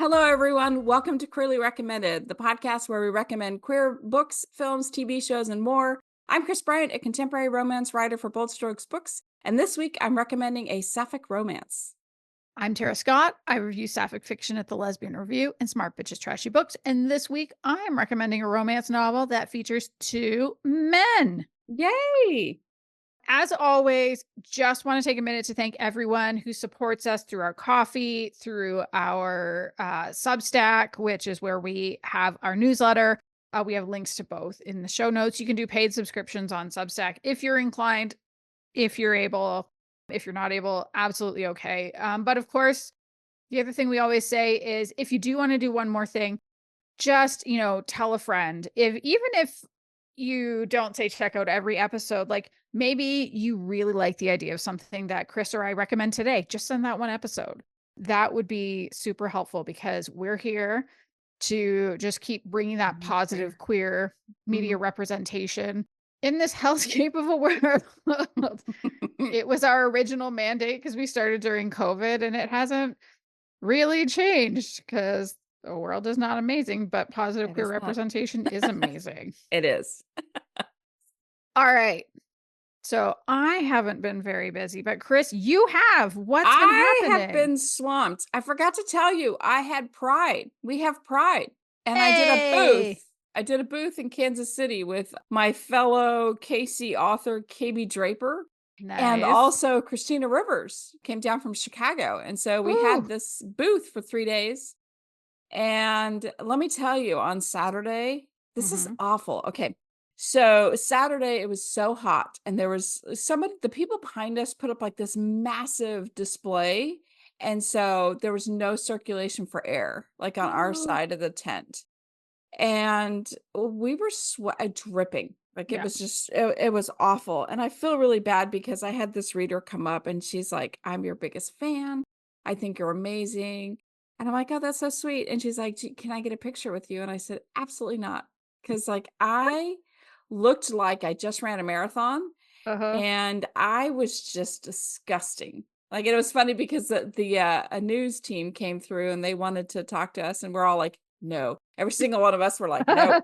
Hello, everyone. Welcome to Queerly Recommended, the podcast where we recommend queer books, films, TV shows, and more. I'm Kris Bryant, a contemporary romance writer for Bold Strokes Books, and this week I'm recommending a sapphic romance. I'm Tara Scott. I review sapphic fiction at the Lesbian Review and Smart Bitches Trashy Books. And this week I am recommending a romance novel that features two men. Yay! As always, just want to take a minute to thank everyone who supports us through our coffee, through our Substack, which is where we have our newsletter. We have links to both in the show notes. You can do paid subscriptions on Substack if you're inclined, if you're able. If you're not able, absolutely okay. But of course, the other thing we always say is if you do want to do one more thing, just, tell a friend. Even if you don't say check out every episode, like maybe you really like the idea of something that Kris or I recommend today, just send that one episode. That would be super helpful because we're here to just keep bringing that positive queer media representation in this hellscape of a world. It was our original mandate because we started during COVID and it hasn't really changed because the world is not amazing, but positive queer representation is amazing. It is. All right. So I haven't been very busy, but Kris, you have. What's been happening? I have been swamped. I forgot to tell you, I had Pride. We have Pride. And I did a booth. I did a booth in Kansas City with my fellow KC author, KB Draper. Nice. And also Christina Rivers came down from Chicago. And so we had this booth for 3 days. And let me tell you, on Saturday, this is awful. Okay. So Saturday, it was so hot. And there was the people behind us put up like this massive display. And so there was no circulation for air, like on our side of the tent. And we were dripping. Like it was just, it was awful. And I feel really bad because I had this reader come up and she's like, I'm your biggest fan. I think you're amazing. And I'm like, oh, that's so sweet. And she's like, can I get a picture with you? And I said, absolutely not. Because like I looked like I just ran a marathon and I was just disgusting. Like it was funny because a news team came through and they wanted to talk to us and we're all like, no. Every single one of us were like, no.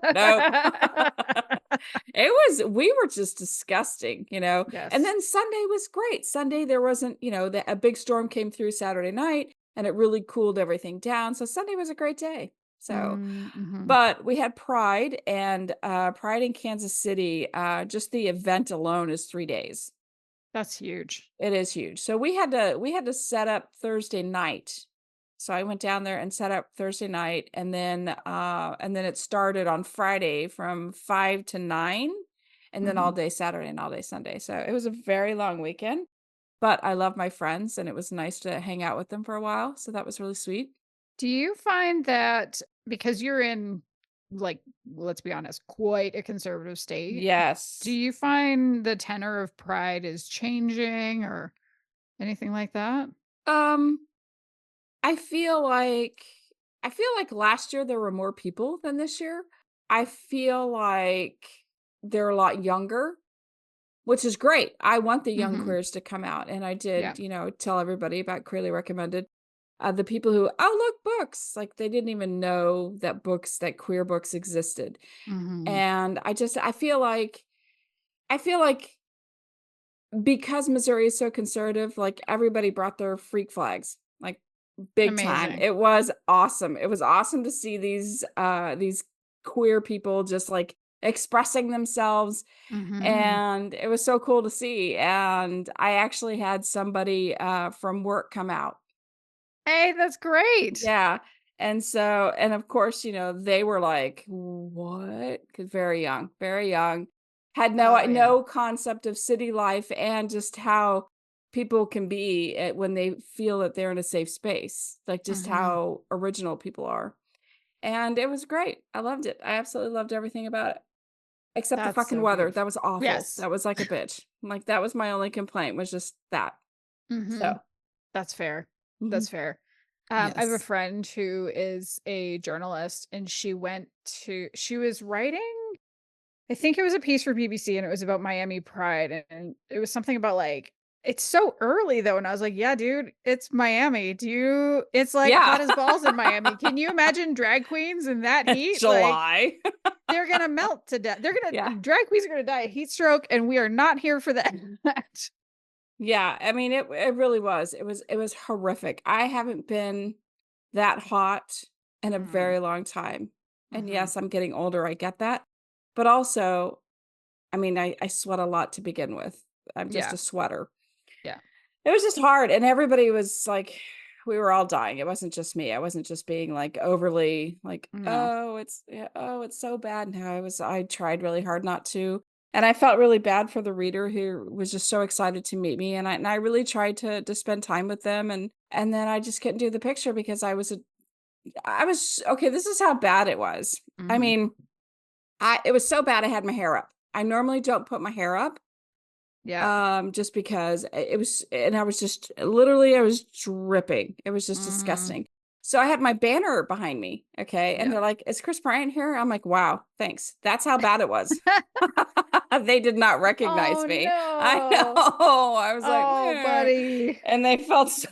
We were just disgusting, Yes. And then Sunday was great. Sunday, there wasn't, a big storm came through Saturday night and it really cooled everything down. So Sunday was a great day. So, but we had Pride and Pride in Kansas City. Just the event alone is 3 days. That's huge. It is huge. So we had to set up Thursday night. So I went down there and set up Thursday night and then it started on Friday from 5 to 9 and then all day Saturday and all day Sunday. So it was a very long weekend, but I love my friends and it was nice to hang out with them for a while. So that was really sweet. Do you find that because you're in, like, let's be honest, quite a conservative state? Yes. Do you find the tenor of Pride is changing or anything like that? I feel like last year there were more people than this year. I feel like they're a lot younger, which is great. I want the young queers to come out. And I did, tell everybody about Queerly Recommended. The people who, look, books. Like they didn't even know that queer books existed. And I feel like because Missouri is so conservative, like everybody brought their freak flags, like big time. It was awesome. It was awesome to see these queer people just like expressing themselves. And it was so cool to see. And I actually had somebody from work come out. Hey, that's great. Yeah. And so, and of course, they were like, what? Because very young, had no concept of city life and just how people can be when they feel that they're in a safe space, like just how original people are. And it was great. I loved it. I absolutely loved everything about it. Except the fucking weather. Beautiful. That was awful. Yes. That was like a bitch. Like that was my only complaint was just that. So that's fair. That's fair. Yes. I have a friend who is a journalist and she was writing, I think it was a piece for BBC and it was about Miami Pride and it was something about like It's so early though, and I was like, "Yeah, dude, it's Miami. It's like Yeah. hot as balls in Miami. Can you imagine drag queens in that heat? Like, July. they're gonna melt to death. Yeah. Drag queens are gonna die of heat stroke, and we are not here for that." Yeah, I mean, it really was. It was horrific. I haven't been that hot in a Mm, very long time. And mhm. yes, I'm getting older, I get that. But also, I mean, I sweat a lot to begin with. I'm just Yeah, a sweater. yeah. It was just hard, and everybody was like we were all dying. It wasn't just me. I wasn't just being like overly like, No. "Oh, it's yeah, oh, it's so bad." No, I tried really hard not to. And I felt really bad for the reader who was just so excited to meet me, and I really tried to spend time with them, and then I just couldn't do the picture because I was okay, this is how bad it was. I Mhm. mean, I it was so bad I had my hair up. I normally don't put my hair up, Yeah. just because it was and I was just literally I was dripping. It was just Mhm. disgusting. So I had my banner behind me, okay? And Yeah. they're like, "Is Kris Bryant here?" I'm like, "Wow, thanks." That's how bad it was. They did not recognize Oh, me. I know. no. I was like, Oh, "Meh." buddy. And they felt so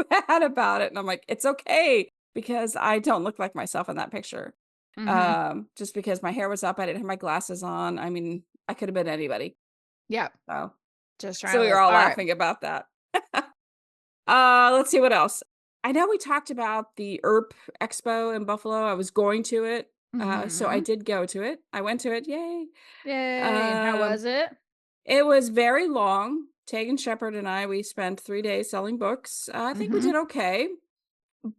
bad about it. And I'm like, "It's okay because I don't look like myself in that picture." Mhm. Just because my hair was up, I didn't have my glasses on. I mean, I could have been anybody. Yeah. So Just trying so to we were live. all Alright. laughing about that. Let's see what else. I know we talked about the Expo in Buffalo. I was going to it. So I Mhm. did go to it. I went to it. Yay. Yay, and how Um, was it? it was very long. Tegan Shepherd and I, we spent 3 days selling books. I think we Mhm. did okay,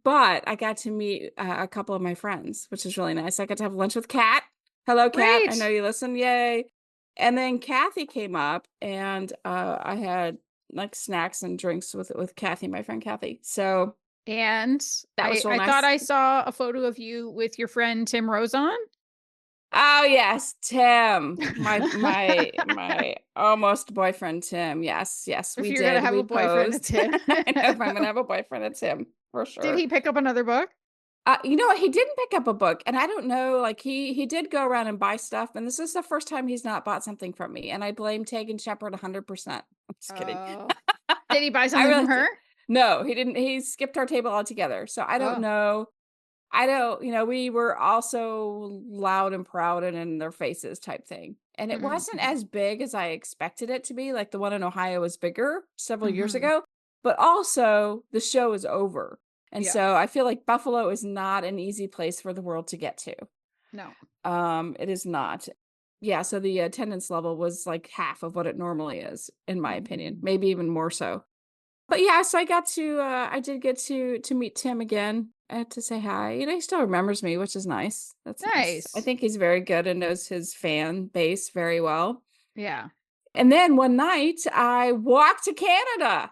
but I got to meet a couple of my friends, which is really nice. I got to have lunch with Kat. Hello, Kat. I know Great. you listen. Yay. And then Kathy came up and I had like snacks and drinks with Kathy, my friend Kathy. So And that was real I thought nice. I saw a photo of you with your friend Tim Rozon. Oh yes, Tim, my almost boyfriend Tim. Yes, yes, If we you're gonna did. have We a boyfriend, it's posed. him. I know if I'm gonna have a boyfriend, it's him for Did sure. he pick up another book? You know what? He didn't pick up a book, and I don't know. Like he did go around and buy stuff, and this is the first time he's not bought something from me, and I blame Tegan Shepherd 100%. I'm just kidding. Oh. Did he buy I something from really her? did. No, he didn't. He skipped our table altogether. So I don't Oh. know. I don't, we were also loud and proud and in their faces type thing. And it wasn't Mhm. as big as I expected it to be. Like the one in Ohio was bigger several years Mhm. ago, but also the show is over. And Yeah. so I feel like Buffalo is not an easy place for the world to get to. No. It is not. Yeah, so the attendance level was like half of what it normally is, in my opinion, Mhm. maybe even more so. But yeah, so I did get to meet Tim again, to say hi. He still remembers me, which is nice. That's nice. I Nice. think he's very good and knows his fan base very well. Yeah. And then one night I walked to Canada.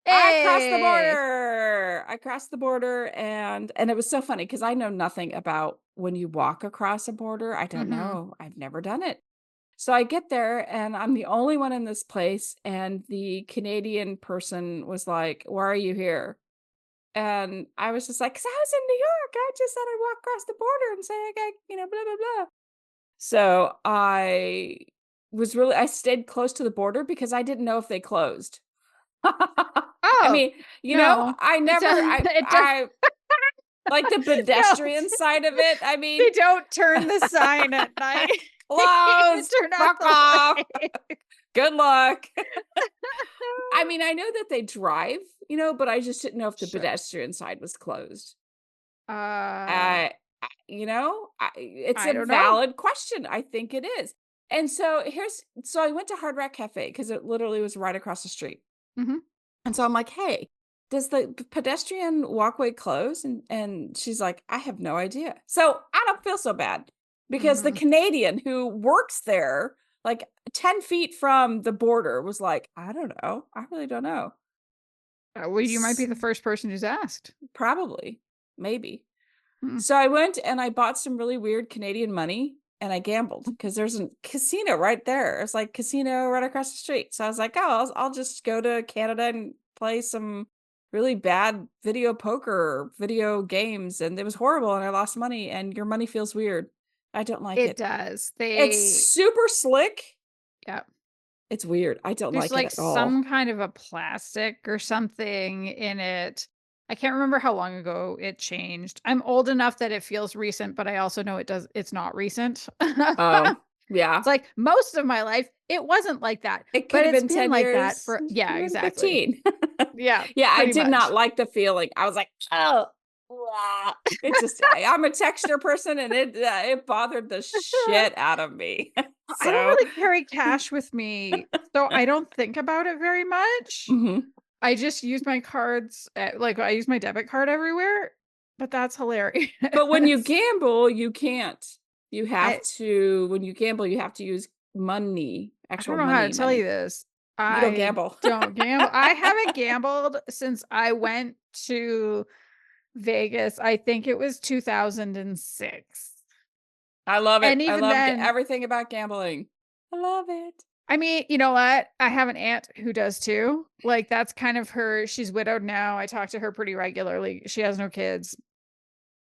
I crossed the Hey. border. I crossed the border and it was so funny because I know nothing about when you walk across a border. I don't Mhm. know. I've never done it. So I get there and I'm the only one in this place. And the Canadian person was like, "Why are you here?" And I was just like, "'Cause I was in New York. I just thought I'd walk across the border and say I got, blah, blah, blah." So I stayed close to the border because I didn't know if they closed. I Oh, mean, no. I It never, does it does I like the no. pedestrian side of it. I They mean, don't turn the sign at night. They closed, turn off fuck the off. light. Good luck. I mean, I know that they drive, but I just didn't know if the Sure. pedestrian side was closed. Uh, It's I a don't know. valid question. I think it is. And so I went to Hard Rock Cafe because it literally was right across the street. Mhm. And so I'm like, "Hey, does the pedestrian walkway close?" And she's like, "I have no idea." So I don't feel so bad because the Mhm. Canadian who works there, like 10 feet from the border, was like, "I don't know. I really don't know." Well, you might be S- the first person who's asked. Probably, maybe. Mm. So I went and I bought some really weird Canadian money and I gambled because there's a casino right there. It's like casino right across the street. So I was like, "Oh, I'll just go to Canada and play some really bad video poker or video games." And it was horrible and I lost money and your money feels weird. I don't like It it. does. It's They super slick, Yeah. It's weird. I don't There's like it like at all. some kind of a plastic or something in it. I can't remember how long ago it changed. I'm old enough that it feels recent, but I also know it's not recent. Oh, yeah. It's like most of my life, it wasn't like that, It could but have it's been been 10 like that years, for it could yeah, have been exactly. 15. Yeah, Yeah, I pretty did not much. like the feeling. I was like, "Oh, blah." It just I'm a texture person, and it bothered the shit out of me. I don't So really carry cash with me, so I don't think about it very much. mhm. I just use my cards, like, I use my debit card everywhere, but that's hilarious. But when you gamble, you can't. You have I to when you gamble, you have to use money, I don't actual know how to money, tell you money. this. You don't I gamble. don't gamble. I haven't gambled since I went to Vegas. I think it was 2006. I love it. And I even love then, everything about gambling. I love it. I mean, you know what? I have an aunt who does too. Like that's kind of her. She's widowed now. I talk to her pretty regularly. She has no kids,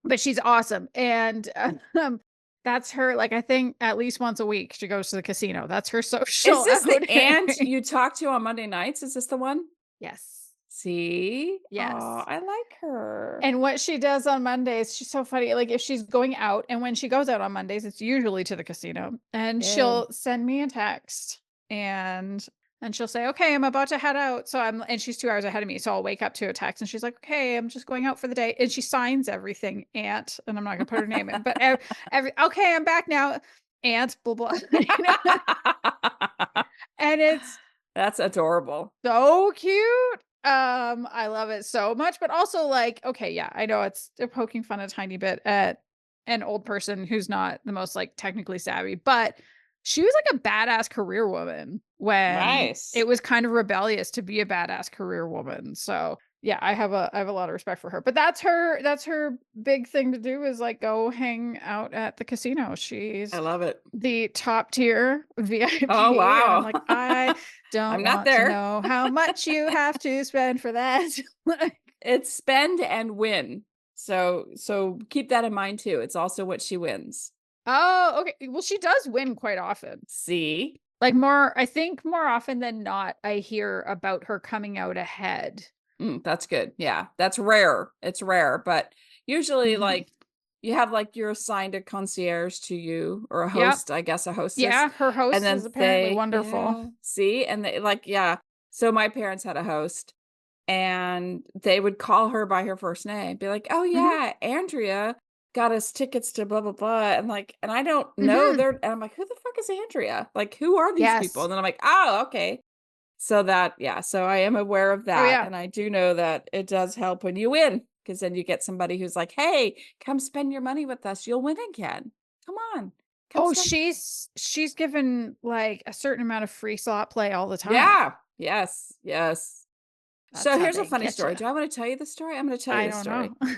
but she's awesome. And that's her. Like I think at least once a week she goes to the casino. That's her Is social this the outing. aunt you talk to on Monday nights? Is this the one? Yes. See? Oh, Yes. I like her. And what she does on Mondays, she's so funny. Like if she's going out, and when she goes out on Mondays, it's usually to the casino, and Yay. she'll send me a text and she'll say, "Okay, I'm about to head out." So and she's 2 hours ahead of me. So I'll wake up to a text and she's like, "Okay, I'm just going out for the day." And she signs everything, Aunt, and I'm not gonna put her name in, but okay, I'm back now, Aunt, blah blah. And it's That's adorable. so cute. I love it so much, but also like, okay, yeah, I know they're poking fun a tiny bit at an old person who's not the most like technically savvy, but she was like a badass career woman when Nice. it was kind of rebellious to be a badass career woman. So yeah, I have a lot of respect for her. But that's her big thing to do is like go hang out at the casino. I She's love it. the top tier Oh, VIP, and I'm wow. like, I don't I'm not want to there. know how much you have to spend for that. Like, It's spend and win. So keep that in mind too. It's also what she wins. oh, okay. Well, she does win quite often. See? Like I think more often than not, I hear about her coming out ahead. That's good. Yeah. That's rare. It's rare, but usually Mhm. like you have like you're assigned a concierge to you or a Yep. host, I guess a hostess. Yeah, her And host is then apparently wonderful. see, and they like, yeah. So my parents had a host and they would call her by her first name, be like, "Oh Mhm. yeah, Andrea got us tickets to blah blah blah." And like, and I don't know Mhm. their and I'm like, "Who the fuck is Andrea? Like, who are these people?" Yes. And then I'm like, "Oh, okay." So that yeah, so I am aware of Oh that, yeah. and I do know that it does help when you win, because then you get somebody who's like, "Hey, come spend your money with us. You'll win again. Come on, come Oh, spend." she's given like a certain amount of free slot play all the time. Yeah. Yes. Yes. That's So how here's a they funny get you. story. Do I want to tell you the story? I'm going to tell you I the don't know.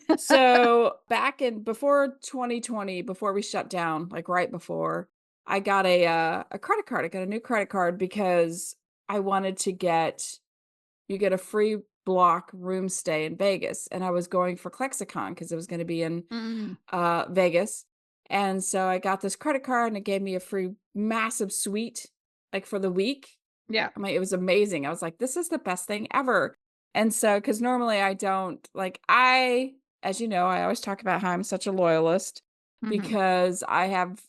story. So back in before 2020, before we shut down, like right before, I got a credit card. I got a new credit card because I wanted to get you get a free block room stay in Vegas, and I was going for Klexicon because it was going to be in Mm. Vegas, and so I got this credit card, and it gave me a free massive suite, like for the week. Yeah. I mean, it was amazing. I was like, "This is the best thing ever." And so, because normally I don't like, as you know, I always talk about how I'm such a loyalist Mhm. because I have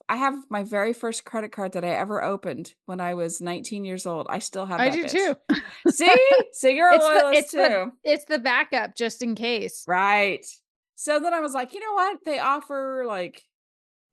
my very first credit card that I ever opened when I was 19 years old. I still have I that do bitch. too. See? So you're a It's the loyalist it's the too. it's the backup just in case. Right. So then I was like, you know what? They offer like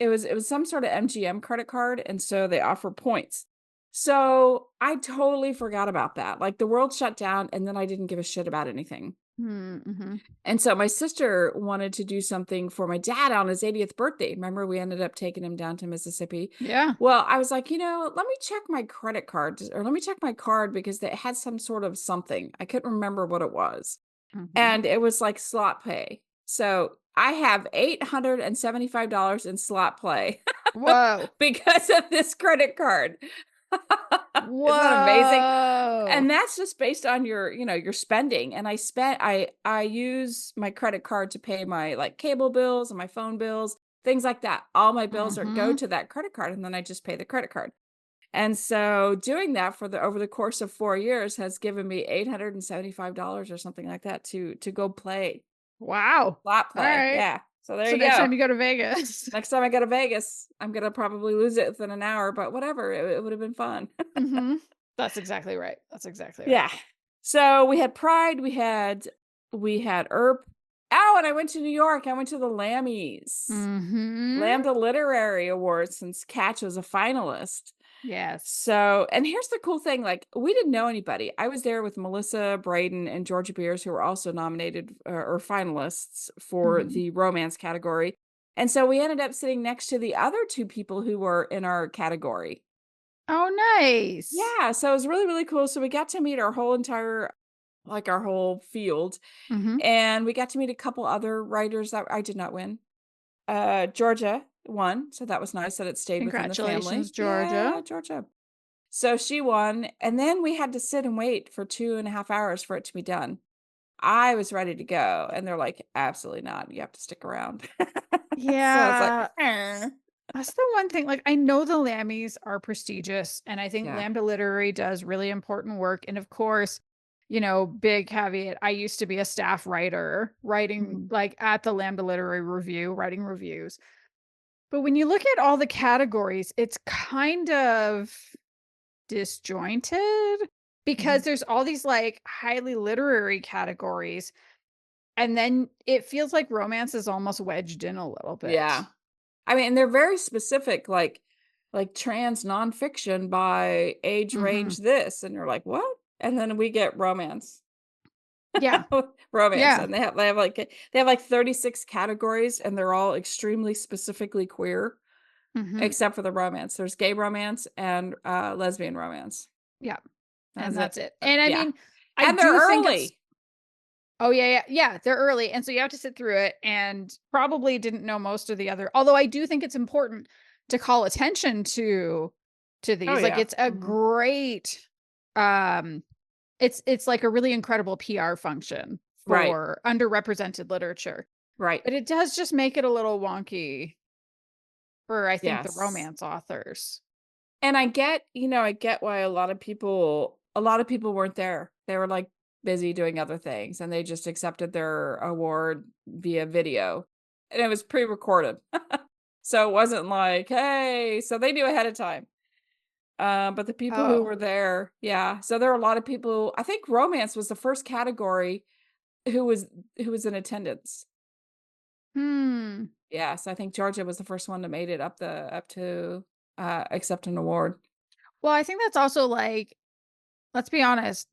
it was some sort of MGM credit card, and so they offer points. So I totally forgot about that. Like the world shut down, and then I didn't give a shit about anything. Mm, mhm. And so my sister wanted to do something for my dad on his 80th birthday. Remember, we ended up taking him down to Mississippi. Yeah. Well, I was like, let me check my credit card or let me check my card because it had some sort of something. I couldn't remember what it was. Mhm. And it was like slot play. So I have $875 in slot play Whoa. because of this credit card. Isn't that amazing? Whoa. And that's just based on your spending. And I use my credit card to pay my like cable bills and my phone bills, things like that. All my bills are go Mhm. to that credit card and then I just pay the credit card. And so doing that over the course of 4 years has given me $875 or something like that to go play, Wow. slot All play. right. Yeah. So there So you next go. time you go to Vegas. Next time I go to Vegas, I'm gonna probably lose it within an hour, but whatever. It would have been fun. Mhm. That's exactly right. That's exactly right. Yeah. So we had Pride, we had ERP. Oh, and I went to New York. I went to the Lammys. Mhm. Lambda Literary Awards, since Catch was a finalist. Yes. So, and here's the cool thing, like, we didn't know anybody. I was there with Melissa Braden and Georgia Beers, who were also nominated or finalists for Mhm. the romance category. And so we ended up sitting next to the other two people who were in our category. Oh, nice. Yeah, so it was really, really cool. So we got to meet our whole entire, like, our whole field, Mhm. and we got to meet a couple other writers that I did not win. Georgia won, so that was nice that it stayed within the Congratulations, family. Georgia. Yeah, Georgia. So she won, and then we had to sit and wait for 2.5 hours for it to be done. I was ready to go, and they're like, "Absolutely not. You have to stick around." So I was like, Yeah. "Eh." That's the one thing, like, I know the Lammys are prestigious, and I think Yeah. Lambda Literary does really important work, and of course, big caveat, I used to be a staff writer, writing, Mhm. like, at the Lambda Literary Review, writing reviews. But when you look at all the categories, it's kind of disjointed because Mhm. there's all these, like, highly literary categories, and then it feels like romance is almost wedged in a little Yeah. bit. I mean, they're very specific, like trans nonfiction by age range Mhm. this, and you're like, "What?" And then we get romance. Yeah. Romance, Yeah. and they have like 36 categories, and they're all extremely specifically queer, Mhm. except for the romance. There's gay romance and lesbian romance. Yeah, and That's it. that's it. And I Yeah. mean, I And they're do think it's early. oh, yeah, yeah, yeah, they're early, and so you have to sit through it and probably didn't know most of the other although I do think it's important to call attention to Oh, these, like, yeah. it's a Mhm. great, um it's like a really incredible PR function Right. for underrepresented literature, Right. but it does just make it a little wonky for, I think, the Yes. romance authors. And I get why a lot of people weren't there. They were, like, busy doing other things, and they just accepted their award via video, and it was pre-recorded. So it wasn't like, "Hey," so they knew ahead of time. But the people who Oh. were there, yeah, so there were a lot of people. I think romance was the first category who was who was in attendance. Hmm. Yes, I think Georgia was the first one that made it up to, accept an award. Well, I think that's also, like, let's be honest,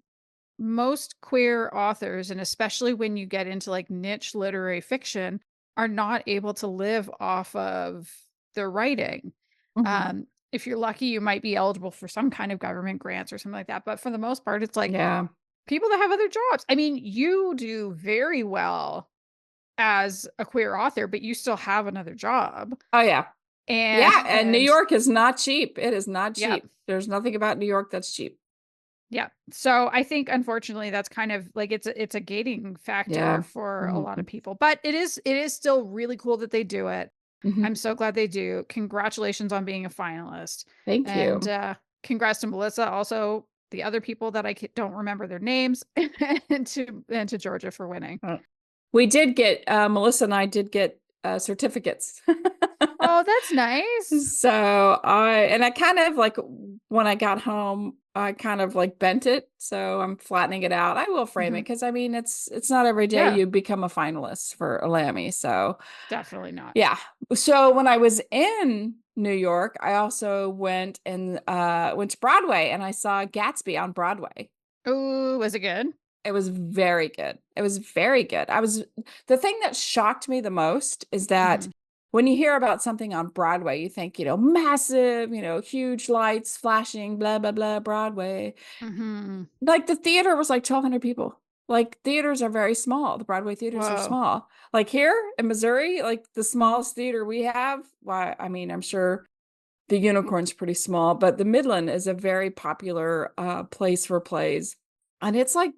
most queer authors, and especially when you get into like niche literary fiction, are not able to live off of their writing. Mhm. If you're lucky, you might be eligible for some kind of government grants or something like that. But for the most part, it's like Yeah. people that have other jobs. I mean, you do very well as a queer author, but you still have another job. Oh, yeah. Yeah, and New And York is not cheap. It is not yeah, cheap. There's nothing about New York that's cheap. yeah. So I think unfortunately that's kind of like it's a gating factor Yeah. for a lot of Mhm. people. But it is still really cool that they do it. Mhm. I'm so glad they do. Congratulations on being a finalist. Thank And you. congrats to Melissa, also the other people that don't remember their names, and to Georgia for winning. We did get, Melissa and I did get, certificates. Oh, that's nice. So I kind of like, when I got home, I kind of like bent it. So I'm flattening it out. I will frame it Mhm. because I mean it's not every day Yeah, you become a finalist for a Lammy. So definitely not. yeah. So when I was in New York, I also went to Broadway, and I saw Gatsby on Broadway. Oh, was it good? It was very good. It was very good. The thing that shocked me the most is that Mhm. when you hear about something on Broadway, you think, massive, huge lights flashing, blah, blah, blah, Broadway. Mhm. Like the theater was like 1,200 people. Like theaters are very small. The Broadway theaters are Whoa. small. Like here in Missouri, like the smallest theater we have, why, I mean, I'm sure the Unicorn's pretty small, but the Midland is a very popular place for plays. And it's like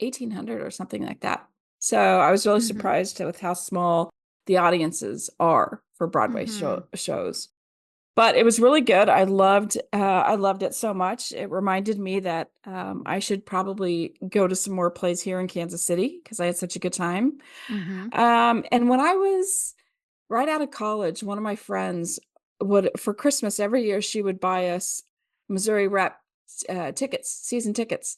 1,800 or something like that. So I was really Mhm. surprised with how small the audiences are for Broadway Mhm. shows. But it was really good. I loved it so much. It reminded me that I should probably go to some more plays here in Kansas City because I had such a good time. Mm-hmm. And when I was right out of college, one of my friends would, for Christmas every year, she would buy us Missouri Rep tickets, season tickets.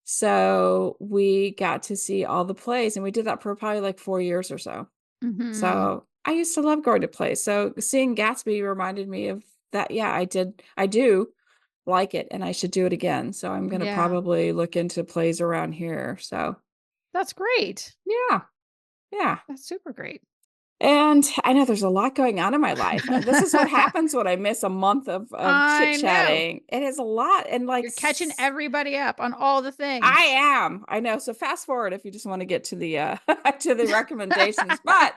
So we got to see all the plays, and we did that for probably like 4 years or so. Mm-hmm. So I used to love going to plays. So seeing Gatsby reminded me of that. Yeah, I do like it, and I should do it again. So I'm going to Yeah, probably look into plays around here. So that's great. yeah, yeah. That's super great. And I know there's a lot going on in my life. This is what happens when I miss a month of I know. chit-chatting. It is a lot. And like You're catching everybody up on all the I things. am. I know. So fast forward if you just want to get to the to the recommendations. But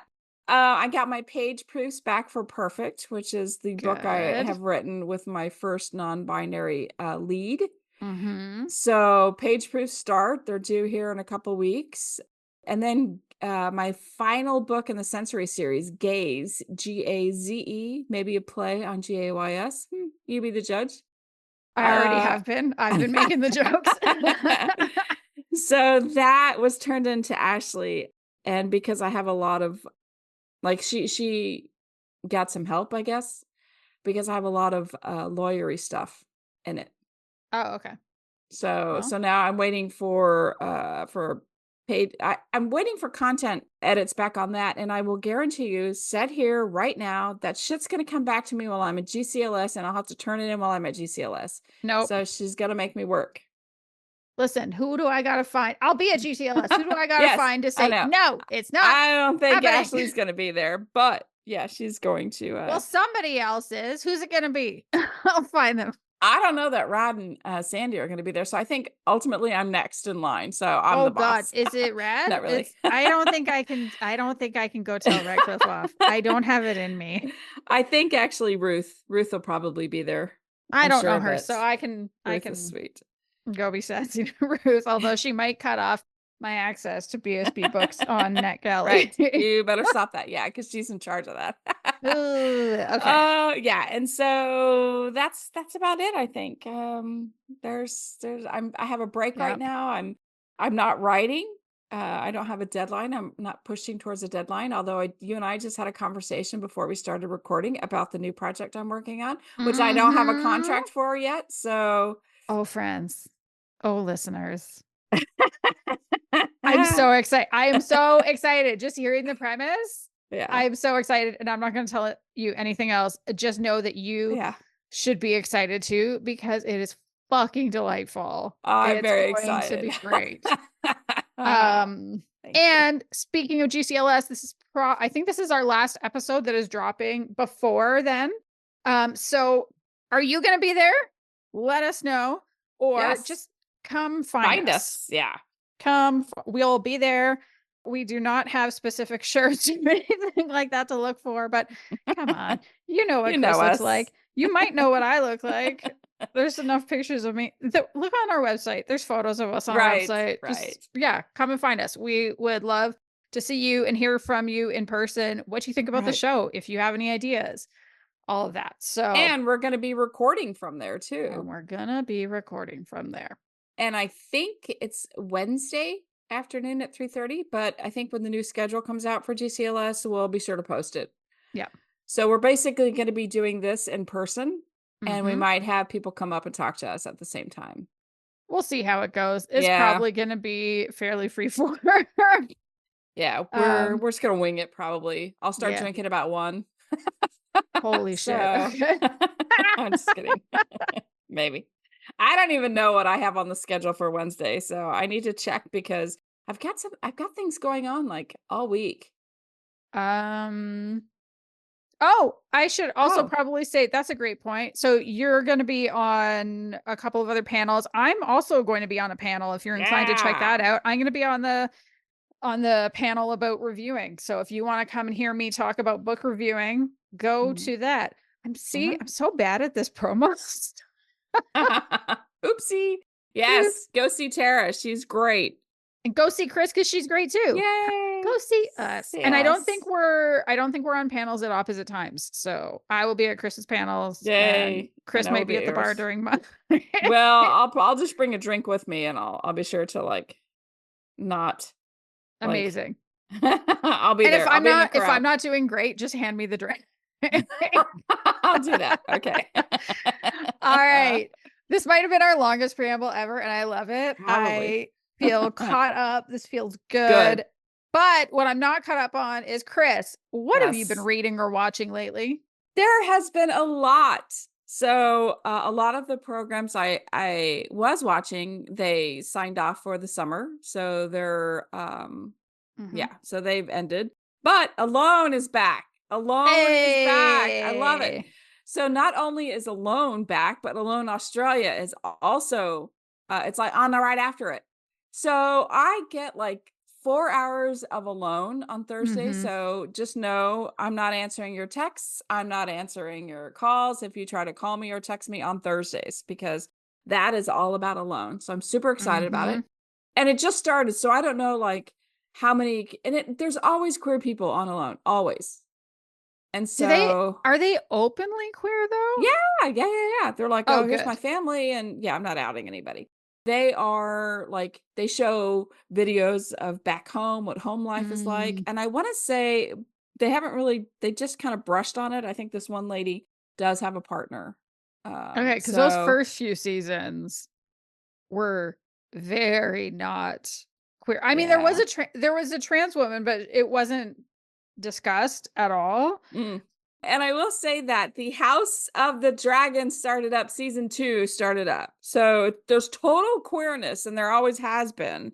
I got my page proofs back for Perfect, which is the book I Good. have written with my first non-binary lead. Mm-hmm. So page proofs start. They're due here in a couple weeks. And then my final book in the sensory series, Gaze, Gaze, maybe a play on Gays. You be the judge. I already Uh, have been. I've been making the jokes. so that was turned into Ashley. And because I have a lot of like she got some help, I guess, because I have a lot of lawyery stuff in it. Oh, okay. So Well, now I'm waiting for paid I'm waiting for content edits back on that, and I will guarantee you, set here right now, that shit's gonna come back to me while I'm at GCLS, and I'll have to turn it in while I'm at GCLS. nope. So she's gonna make me work. Listen, who do I gotta find? I'll be at GCLS. Who do I gotta Yes, find to I say, know. no, it's not I don't think happening? Ashley's gonna be there, but yeah, she's going to. Well, somebody else is. Who's it gonna be? I'll find them. I don't know that Rod and Sandy are going to be there, so I think ultimately I'm next in line. So I'm Oh the God, boss. is it red? Not really. It's I don't think I can go tell Radcliffe off. I don't have it in me. I think actually Ruth will probably be there. I I'm don't sure know of her, it. so I Ruth is can sweet. go be sassy to Ruth, although she might cut off my access to BSB books on Right. NetGalley. You better stop that. Yeah, because she's in charge of that. Ooh, okay. Yeah, and so that's about it, I think. There's I have a break right Yep. now. I'm not writing. I don't have a deadline. I'm not pushing towards a deadline, although you and I just had a conversation before we started recording about the new project I'm working on, which I don't have a Mm-hmm. contract for yet. So Oh, friends. Oh, listeners. I'm so excited. I am so excited. Just hearing the premise. yeah. I'm so excited. And I'm not going to tell you anything else. Just know that you Yeah. should be excited too, because it is fucking delightful. I'm It's very going to excited. be great. Um, Thank you. and speaking of GCLS, I think this is our last episode that is dropping before then. So are you going to be there? Let us know, or Yes. just come find Find us. us. Yeah. We'll be there. We do not have specific shirts or anything like that to look for, but come on. You know what You Kris know looks us. like. You might know what I look like. There's enough pictures of me. Look on our website. There's photos of us on our Right. website. Right. Just, yeah, come and find us. We would love to see you and hear from you in person. What you think about the Right. show, if you have any ideas, all of that. So, And we're going to be recording from there and too. we're gonna be recording from there. And I think it's Wednesday afternoon at 3:30, but I think when the new schedule comes out for GCLS, we'll be sure to post it. Yeah. So we're basically going to be doing this in person, and we Mm-hmm. might have people come up and talk to us at the same time. We'll see how it goes. It's Yeah. probably gonna be fairly free for Yeah, we're um, we're just going to wing it probably. I'll start yeah. drinking about 1. Holy shit. So, Okay. I'm just kidding. Maybe. I don't even know what I have on the schedule for Wednesday, so I need to check because I've got things going on like all week. Um, oh, I should also Oh, probably say that's a great point. So you're going to be on a couple of other panels. I'm also going to be on a panel if you're inclined to check yeah. that out. I'm going to be on the panel about reviewing. So if you want to come and hear me talk about book reviewing, go Mhm. to that. Mhm. I'm so bad at this promo. Oopsie. Yes, go see Tara. She's great. And go see Kris because she's great too. Yay. Go see us. And I don't think Yes. we're on panels at opposite times. So I will be at Kris's panels and Yay. And Kris I will might be be at the bar yours. during my Well, I'll just bring a drink with me and I'll be sure to like not like Amazing. I'll be And there. I'll be in the if I'm crowd. not doing great, just hand me the drink. I'll do that. Okay. All right. This might have been our longest preamble ever, and I love it. Probably. I feel caught up. This feels Good. good. But what I'm not caught up on is Kris. What have you been Yes. reading or watching lately? There has been a lot. So a lot of the programs I was watching, they signed off for the summer. So they're Mhm. yeah, so they've ended. But Alone is back. Alone is back. I love it. Hey. So not only is Alone back, but Alone Australia is also it's like on the right after it. So I get like 4 hours of Alone on Thursday. Mhm. So just know I'm not answering your texts. I'm not answering your calls if you try to call me or text me on Thursdays because that is all about Alone. So I'm super excited about it. Mhm. And it just started. So I don't know like how many and there's always queer people on Alone, always. And so Are they openly queer though? yeah, yeah. They're like, Oh, "Oh, here's my good. family," and yeah, I'm not outing anybody. They are like they show videos of back home, what home life is like, Mm. and I wanna say they haven't really they just kinda brushed on it. I think this one lady does have a partner. Okay, because those So first few seasons were very not queer. I mean, yeah. there was a trans woman, but it wasn't discussed at all. Mm. And I will say that the House of the Dragon started up, season 2 started up. So there's total queerness, and there always has been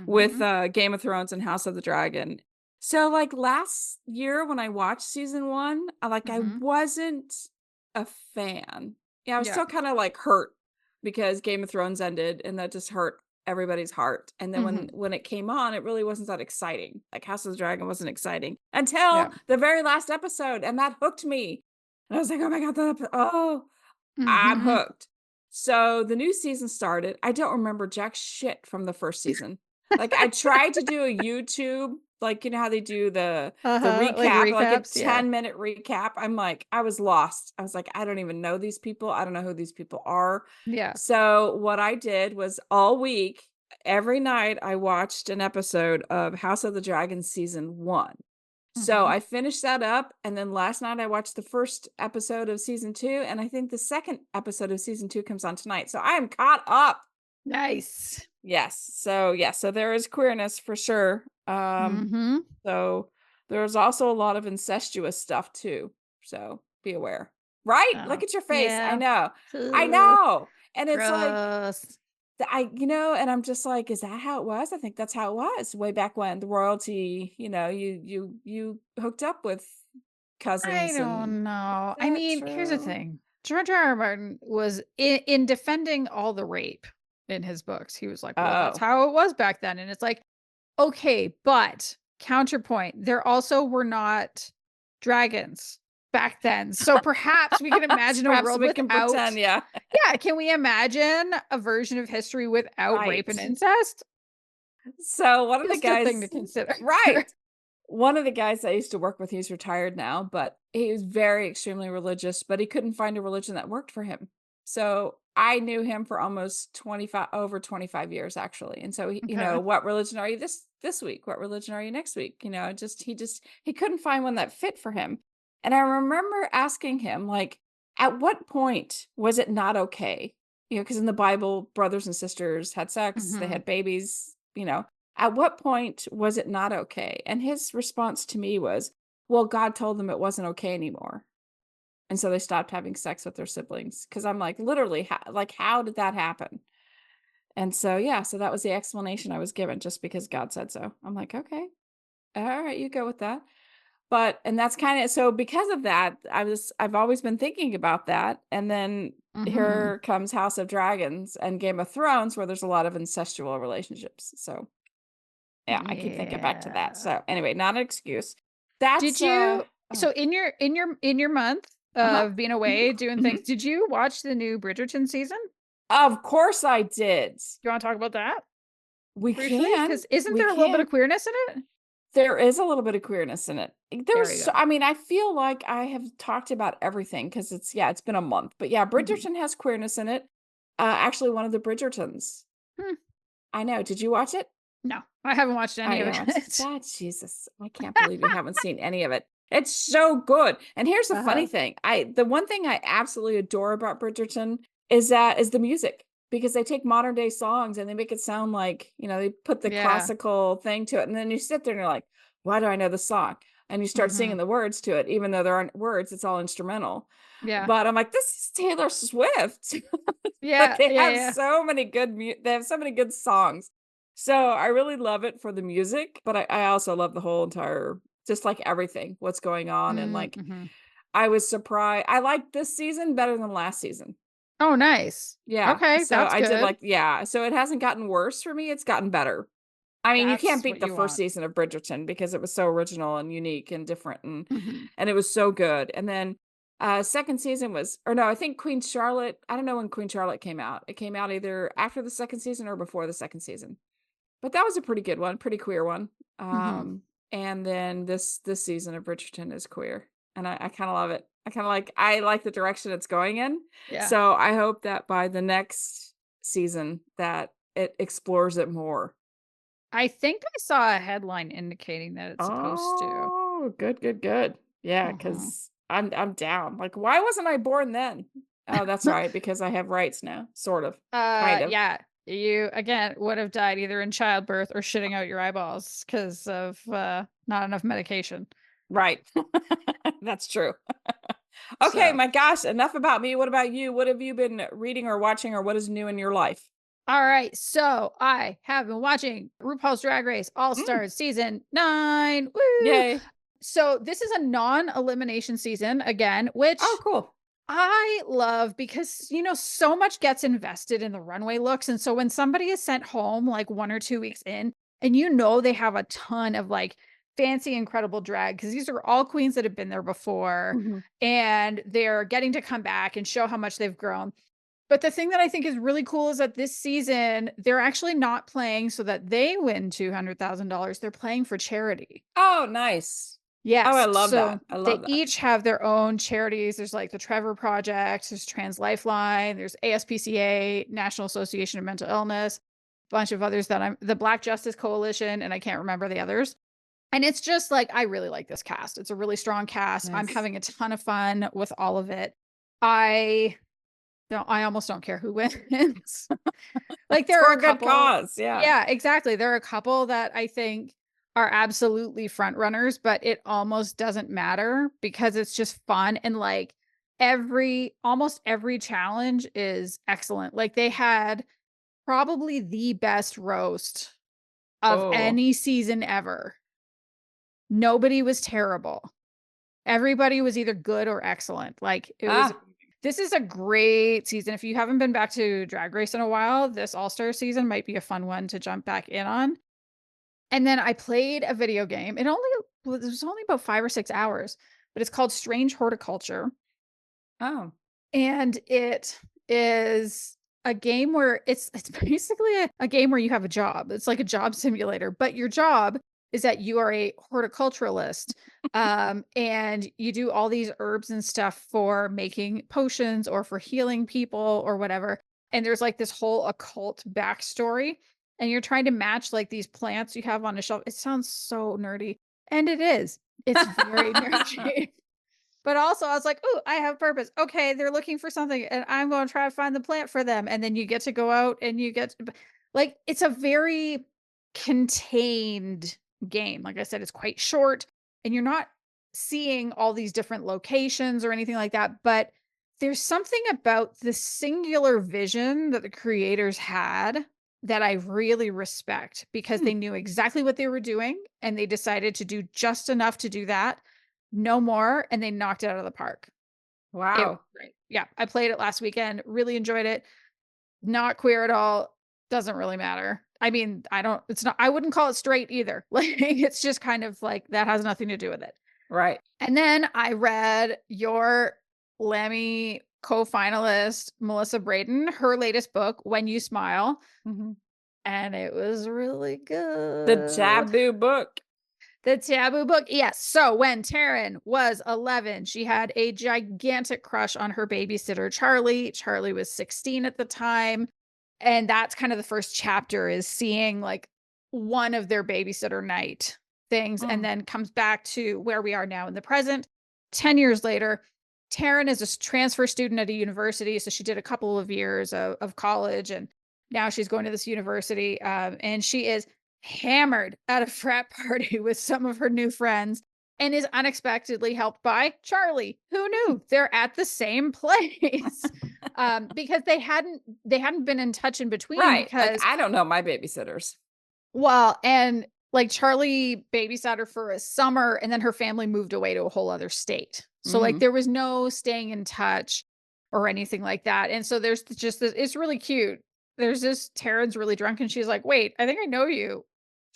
with Mhm. Game of Thrones and House of the Dragon. So like last year when I watched season 1, I Mhm. wasn't a fan. Yeah, I was Yeah. still kind of like hurt because Game of Thrones ended and that just hurt everybody's heart. And then Mhm. when it came on, it really wasn't that exciting. Like House of the Dragon wasn't exciting until Yeah. the very last episode, and that hooked me. And I was like, "Oh my god, I'm Mhm. hooked." So the new season started. I don't remember jack shit from the first season. Like I tried to do a YouTube, like you know how they do the Uh-huh, like recap, like a recaps, yeah. 10-minute recap. I'm like, I was lost. I was like, I don't even know these people. I don't know who these people are. Yeah. So what I did was all week, every night I watched an episode of House of the Dragon season 1. So Mhm. I finished that up, and then last night I watched the first episode of season 2, and I think the second episode of season 2 comes on tonight. So I am caught up. Nice. Yes. So yeah, so there is queerness for sure. Mhm. So there's also a lot of incestuous stuff too. So be aware. Right? Look Oh, at your face. I yeah. know. I Ugh, know. And it's like gross. and I'm just like, is that how it was? I think that's how it was way back when the royalty, you hooked up with I cousins and don't know. is I that mean, here's the true? thing. George R. R. Martin was in defending all the rape in his books. He was like, "Well, that's Oh. how it was back then." And it's like, "Okay, but counterpoint, there also were not dragons back then. So perhaps we can imagine a Perhaps world we can without pretend, yeah. yeah, can we imagine a version of history without rape Right. and incest? So one of the Just a thing to guys consider." right. One of the guys I used to work with, he's retired now, but he was very extremely religious, but he couldn't find a religion that worked for him. So I knew him for almost 25 over 25 years actually. And so Okay. what religion are you this week? What religion are you next week? He couldn't find one that fit for him. And I remember asking him like at what point was it not okay? Because in the Bible brothers and sisters had sex, they Mhm. had babies. At what point was it not okay? And his response to me was, well, God told them it wasn't okay anymore. And so they stopped having sex with their siblings. Cause I'm like, literally, how did that happen? And so, yeah, so that was the explanation I was given just because God said so. I'm like, okay, all right, you go with that. And that's kind of so because of that, I've always been thinking about that. And then Mhm. here comes House of Dragons and Game of Thrones, where there's a lot of incestual relationships. So yeah, I keep thinking back to that. Yeah. So, anyway, not an excuse. Did That's, you oh, so in your month uh-huh. of being Mhm, away doing things, mhm. did you watch the new Bridgerton season? Of course I did. You wanna talk about that? We briefly? can. Because isn't We there a little bit can. of queerness in it? There is a little bit of queerness in it. There we go. I mean, I feel like I have talked about everything because it's been a month. But yeah, Mhm. Bridgerton has queerness in it. Actually, one of the Bridgertons. Hmm. I know. Did you watch it? No, I haven't watched Oh any of yeah, it. that Jesus. I can't believe you haven't seen any of it. It's so good. And here's the funny Uh-huh. thing. The one thing I absolutely adore about Bridgerton is the music because they take modern day songs and they make it sound like, they put the Yeah. classical thing to it. And then you sit there and you're like, why do I know the song? And you start singing Mhm. the words to it, even though there aren't words, it's all instrumental. Yeah. But I'm like, this is Taylor Swift. But Yeah, they yeah, have yeah. so many they have so many good songs. So I really love it for the music, but I also love the whole entire, just like everything, what's going on. And like, Mhm. I was surprised. I like this season better than last season. Oh, nice. Yeah. Okay, So that's I did good. like, yeah. So it hasn't gotten worse for me. It's gotten better. I mean, you can't That's beat what the you first want. season of Bridgerton because it was so original and unique and different Mhm. and it was so good. And then second season was, or no, I think Queen Charlotte, I don't know when Queen Charlotte came out. It came out either after the second season or before the second season. But that was a pretty good one, pretty queer one. Mhm. And then this season of Bridgerton is queer. And I kind of love it. I like the direction it's going in. Yeah. So I hope that by the next season that it explores it more. I think I saw a headline indicating that it's supposed to. Oh, good, good, good. Yeah, Mhm. because I'm down. Like, why wasn't I born then? Oh, that's right, because I have rights now, sort of, kind of. Yeah. You again would have died either in childbirth or shitting out your eyeballs because of not enough medication. Right. That's true. Okay, So my gosh, enough about me. What about you? What have you been reading or watching, or what is new in your life? all right, so I have been watching RuPaul's Drag Race All Mm, Stars season 9. Woo! yay. So this is a non-elimination season again, Oh, which cool. I love because, so much gets invested in the runway looks. And so when somebody is sent home like 1 or 2 weeks in, and they have a ton of like fancy, incredible drag, because these are all queens that have been there before Mhm. and they're getting to come back and show how much they've grown. But the thing that I think is really cool is that this season, they're actually not playing so that they win $200,000. They're playing for charity. Oh, nice. Oh, I Yes, love that. so I they love that. each have their own charities. There's, like, the Trevor Project, there's Trans Lifeline, there's ASPCA, National Association of Mental Illness, bunch of others that the Black Justice Coalition, and I can't remember the others. And it's just, like, I really like this cast. It's a really strong cast. I'm Nice. having a ton of fun with all of it. I I almost don't care who wins. Like, It's there are for a a good couple. cause. Yeah. Yeah, exactly. There are a couple that I think are absolutely front runners, but it almost doesn't matter because it's just fun and, like, almost every challenge is excellent. Like, they had probably the best roast of Oh. any season ever. Nobody was terrible. Everybody was either good or excellent. Like, Ah, this is a great season. If you haven't been back to Drag Race in a while, this All-Star season might be a fun one to jump back in on. And then I played a video game. It was only about 5 or 6 hours, but it's called Strange Horticulture, oh. and it is a game where it's basically a game where you have a job. It's like a job simulator, but your job is that you are a horticulturalist, and you do all these herbs and stuff for making potions or for healing people or whatever, and there's, like, this whole occult backstory, and you're trying to match, like, these plants you have on a shelf. It sounds so nerdy, and it is. It's very nerdy. But also I was like, "Ooh, I have purpose. Okay, they're looking for something and I'm gonna try to find the plant for them." And then you get to go out and you get to like, it's a very contained game. Like I said, it's quite short and you're not seeing all these different locations or anything like that, but there's something about the singular vision that the creators had that I really respect because Hmm. they knew exactly what they were doing and they decided to do just enough to do that, no more, and they knocked it out of the park. It was Wow. great. Yeah, I played it last weekend, really enjoyed it. Not queer at all, doesn't really matter. I mean, I wouldn't call it straight either. Like, it's just kind of like that has nothing to do with it. Right. And then I read your Lammy co-finalist, Melissa Braden, her latest book, When You Smile. Mhm. and it was really The good. taboo book. The Taboo book, yes. So when Taryn was 11, she had a gigantic crush on her babysitter, Charlie. Charlie was 16 at the time. And that's kind of the first chapter is seeing like one of their babysitter night things, and Mm. then comes back to where we are now in the present. 10 years later, Taryn is a transfer student at a university. So she did a couple of years of college, and now she's going to this university. And she is hammered at a frat party with some of her new friends and is unexpectedly helped by Charlie. Who knew? They're at the same place. Because they hadn't been in touch in between Right. Like, because I don't know my babysitters. well, and like Charlie babysat her for a summer and then her family moved away to a whole other state. So like Mhm. there was no staying in touch or anything like that. And so there's just this, it's really cute. There's this Taryn's really drunk and she's like, "Wait, I think I know you.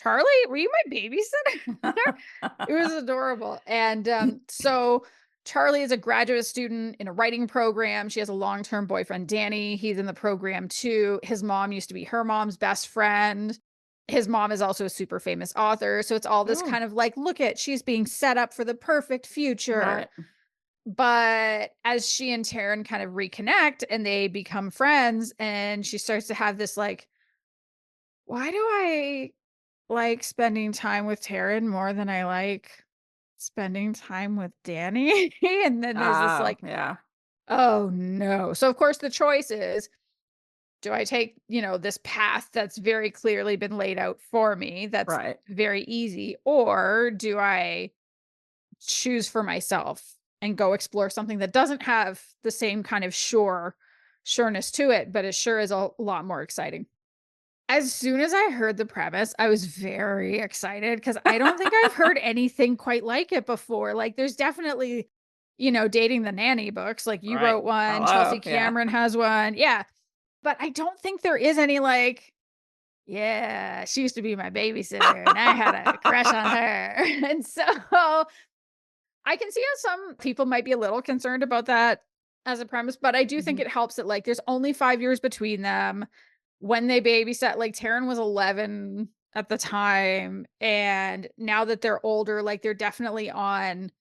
Charlie, were you my babysitter?" It was adorable. And so Charlie is a graduate student in a writing program. She has a long-term boyfriend, Danny. He's in the program too. His mom used to be her mom's best friend. His mom is also a super famous author. So it's all this Ooh, kind of like, look at, she's being set up for the perfect future. right. But as she and Taryn kind of reconnect and they become friends, and she starts to have this like, why do I like spending time with Taryn more than I like spending time with Danny? And then there's this Oh, like, yeah. oh no. So of course the choice is, do I take, this path that's very clearly been laid out for me, that's Right. very easy, or do I choose for myself and go explore something that doesn't have the same kind of sureness to it, but it sure is a lot more exciting. As soon as I heard the premise, I was very excited because I don't think I've heard anything quite like it before. Like, there's definitely, Dating the Nanny books. Like, you Right. wrote one, Hello. Chelsea Yeah. Cameron has one. Yeah. But I don't think there is any like, yeah, she used to be my babysitter and I had a crush on her. And so I can see how some people might be a little concerned about that as a premise, but I do think Mhm. it helps that like there's only 5 years between them. When they babysat, like Taryn was 11 at the time, and now that they're older, like they're definitely on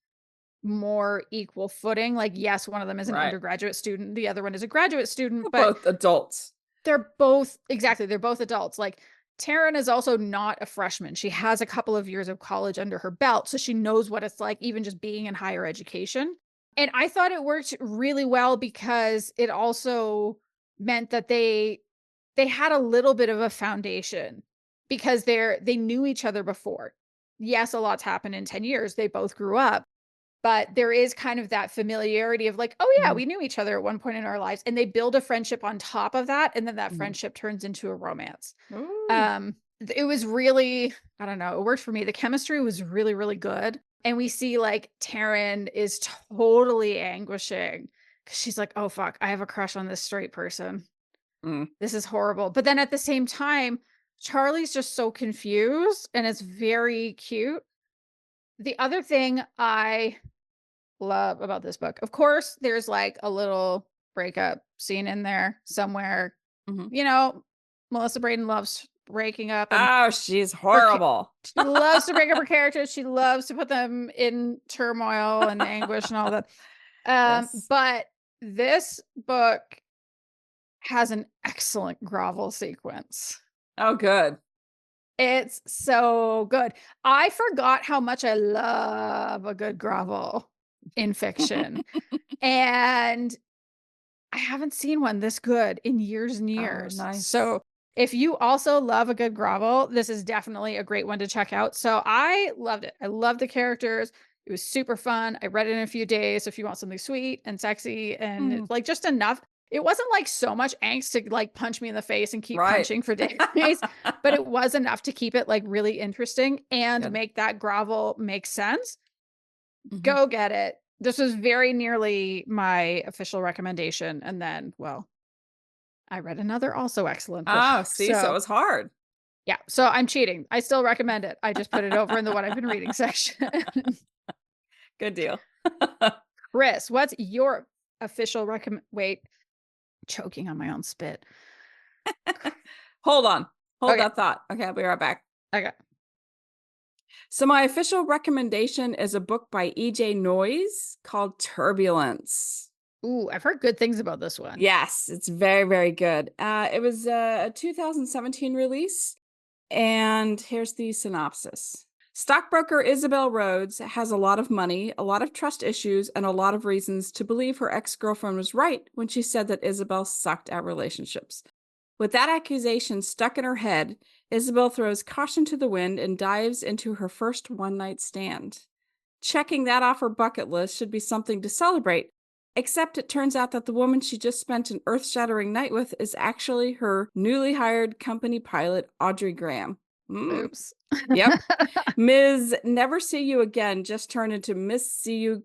more equal footing. Like, yes, one of them is an Right. undergraduate student, the other one is a graduate student, We're but both adults. they're both exactly, they're both adults. Like Taryn is also not a freshman. She has a couple of years of college under her belt, so she knows what it's like even just being in higher education. And I thought it worked really well because it also meant that they had a little bit of a foundation because they knew each other before. Yes, a lot's happened in 10 years. They both grew up, but there is kind of that familiarity of like, "Oh, yeah, Mhm. we knew each other at one point in our lives," and they build a friendship on top of that, and then that Mhm. friendship turns into a romance. Ooh. It was really, I don't know, it worked for me. The chemistry was really, really good, and we see, like, Taryn is totally anguishing because she's like, "Oh, fuck, I have a crush on this straight person. Mm. This is horrible," but then at the same time, Charlie's just so confused, and it's very cute. The other thing I love about this book. Of course, there's like a little breakup scene in there somewhere. Mhm. You know, Melissa Braden loves breaking up and Oh, she's her horrible. she loves to break up her characters. She loves to put them in turmoil and anguish and all that. Yes. But this book has an excellent grovel sequence. Oh, good. It's so good. I forgot how much I love a good grovel in fiction. And I haven't seen one this good in years and Oh, years. nice. So, if you also love a good grovel, this is definitely a great one to check out. So, I loved it. I love the characters. It was super fun. I read it in a few days. So if you want something sweet and sexy and Mm. it's like just enough, it wasn't like so much angst to like punch me in the face and keep Right. punching for days, but it was enough to keep it like really interesting and Good. make that grovel make sense. Mhm. Go get it. This was very nearly my official recommendation, and then, well, I read another also excellent book. Oh, see, so it So, was hard. yeah, so I'm cheating. I still recommend it. I just put it over in the what I've been reading section. Good deal. Chris, what's your official recommend wait, choking on my own spit. Hold on. Hold Okay. that thought. Okay, I'll be right back. Okay. So my official recommendation is a book by E.J. Noyes called Turbulence. Ooh, I've heard good things about this one. Yes, it's very, very good. It was a 2017 release, and here's the synopsis. Stockbroker Isabel Rhodes has a lot of money, a lot of trust issues, and a lot of reasons to believe her ex-girlfriend was right when she said that Isabel sucked at relationships. With that accusation stuck in her head, Isabel throws caution to the wind and dives into her first one-night stand. Checking that off her bucket list should be something to celebrate, except it turns out that the woman she just spent an earth-shattering night with is actually her newly hired company pilot, Audrey Graham. Oops. Yep. Ms. Never See You Again just turned into Ms. See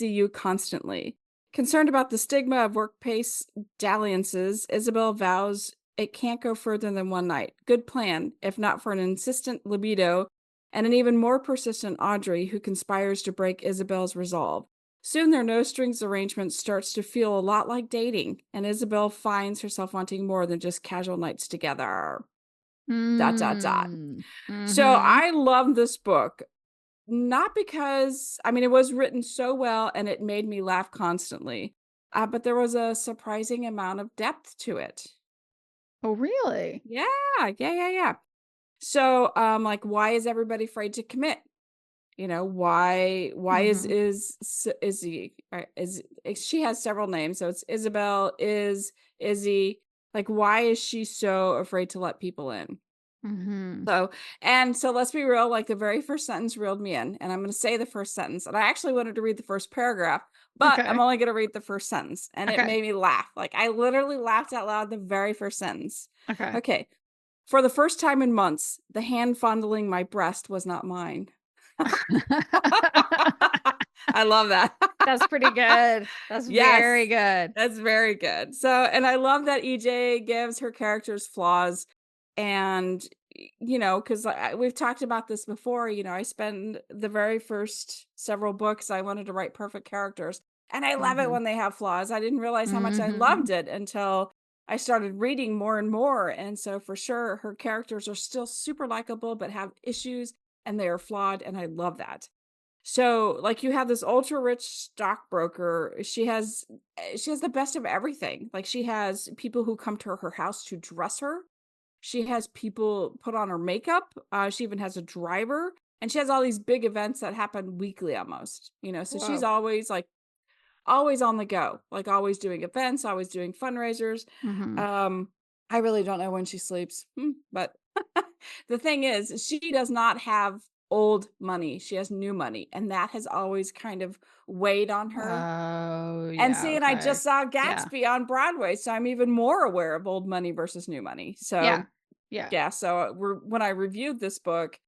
You Constantly. Concerned about the stigma of workplace dalliances, Isabel vows it can't go further than one night. Good plan, if not for an insistent libido and an even more persistent Audrey who conspires to break Isabel's resolve. Soon their no-strings arrangement starts to feel a lot like dating, and Isabel finds herself wanting more than just casual nights together. ... Mm. So Mhm. I love this book, not because, I mean, it was written so well and it made me laugh constantly, but there was a surprising amount of depth to it. Oh, really? Yeah, yeah. So, like, why is everybody afraid to commit? You know, why Mhm. is he, she has several names, so it's Isabel, Izzy, like, why is she so afraid to let people in? Mhm. So, and so let's be real, like the very first sentence reeled me in, and I'm going to say the first sentence. And I actually wanted to read the first paragraph, but I'm Okay. only going to read the first sentence. And it Okay. made me laugh. Like I literally laughed out loud the very first sentence. Okay. Okay. For the first time in months, the hand fondling my breast was not mine. I love that. That's pretty good. That's very Yes, good. that's very good. So, and I love that EJ gives her characters flaws, and you know, because we've talked about this before. You know, I spend the very first several books I wanted to write perfect characters, and I love it Mhm. when they have flaws. I didn't realize how much I loved Mhm. it until I started reading more and more. And so, for sure, her characters are still super likable, but have issues, and they are flawed, and I love that. So, like, you have this ultra rich stockbroker. She has the best of everything. Like, she has people who come to her house to dress her. She has people put on her makeup. She even has a driver, and she has all these big events that happen weekly almost. You know, so she's Whoa. always like always on the go, like always doing events, always doing fundraisers. Mhm. Um, I really don't know when she sleeps, but the thing is, she does not have old money. She has new money, and that has always kind of weighed on her. Oh, And yeah, see, and I okay. just saw Yeah. Gatsby on Broadway, so I'm even more aware of old money versus new money. Yeah. So, Yeah. yeah, so when I reviewed this book,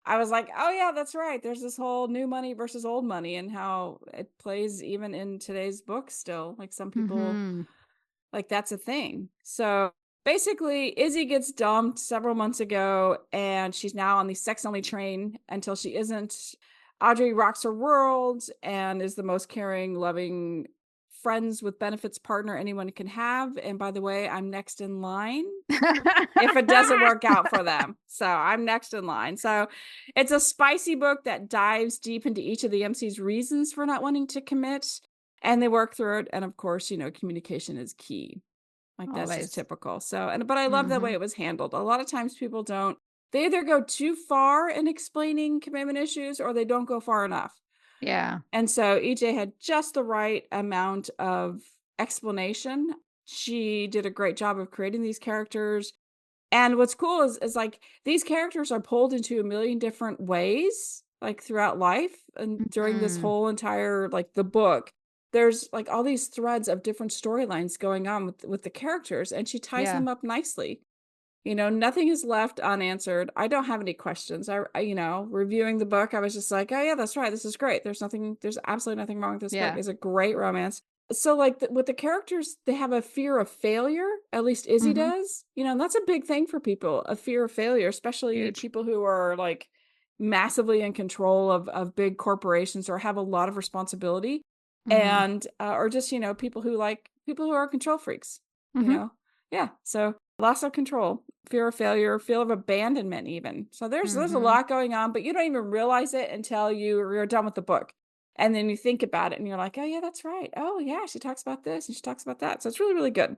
I was like, "Oh yeah, that's right. There's this whole new money versus old money and how it plays even in today's books still. Like some people Mhm. like that's a thing." So, basically, Izzy gets dumped several months ago and she's now on the sex only train until she isn't. Audrey rocks her world and is the most caring, loving, friends with benefits partner anyone can have. And by the way, I'm next in line if it doesn't work out for them. So I'm next in line. So it's a spicy book that dives deep into each of the MC's reasons for not wanting to commit, and they work through it. And of course, you know, communication is key. Like that's just Always. typical. So, and but I love the way Mhm. it was handled. A lot of times people don't, they either go too far in explaining commitment issues or they don't go far enough. Yeah. And so EJ had just the right amount of explanation. She did a great job of creating these characters, and what's cool is like these characters are pulled into a million different ways, like throughout life and during this Mhm. whole entire like the book. There's like all these threads of different storylines going on with the characters, and she ties Yeah. them up nicely. You know, nothing is left unanswered. I don't have any questions. You know, reviewing the book, I was just like, oh yeah, that's right. This is great. There's absolutely nothing wrong with this book. Yeah. It's a great romance. So like with the characters, they have a fear of failure. At least Izzy Mhm. does. You know, and that's a big thing for people, a fear of failure, especially Huge. people who are like massively in control of big corporations or have a lot of responsibility, Mhm. and or just, you know, people who are control freaks, you Mhm. know. Yeah. So loss of control. fear of failure, fear of abandonment even. So there's a Mhm. lot going on, but you don't even realize it until you're done with the book. And then you think about it and you're like, "Oh yeah, that's right. Oh yeah, she talks about this and she talks about that." So it's really, really good.